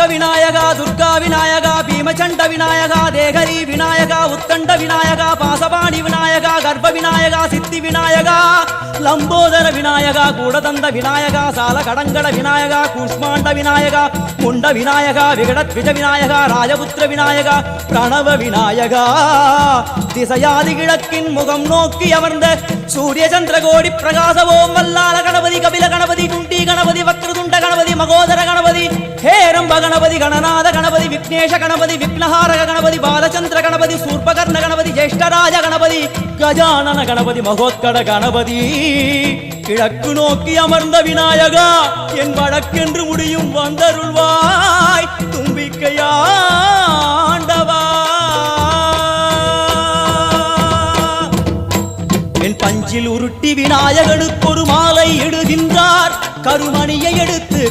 விநாயகா துர்கா விநாயகா பீமச்சண்ட விநாயகா தேகரி விநாயகா உத்தண்ட விநாயகா பாசபாணி விநாயகா கர்ப்ப விநாயகா சித்தி விநாயகா லம்போதர விநாயகா கூடதந்த விநாயகா சால கடங்கட விநாயகா கூஷ்மாண்ட விநாயகா முண்ட விநாயகா விகடத்விஜ விநாயகா ராஜபுத்திர விநாயகா பிரணவ விநாயகா திசையாதி கிழக்கின் முகம் நோக்கி அமர்ந்த சூரிய சந்திரகோடி பிரகாச ஓம் வல்லால கணபதி கபில கணபதி குண்டி கணபதி வக்ரதுண்ட கணபதி மகோதர கணபதி ஹேரம்ப கணபதி கணநாத கணபதி விக்னேஷ கணபதி விக்னஹாரக கணபதி பாலச்சந்திர கணபதி சூர்பகர்ண கணபதி ஜேஷ்டராஜ கணபதி கஜானன கணபதி மகோத்கட கணபதி கிழக்கு நோக்கி அமர்ந்த விநாயகா என் வழக்கென்று முடியும் வந்தருள்வாய் தும்பிக்கையாண்டவா என் பஞ்சில் உருட்டி விநாயகனுக்கு ஒரு மாலை இடுகின்றார் கருமணியை எடுத்து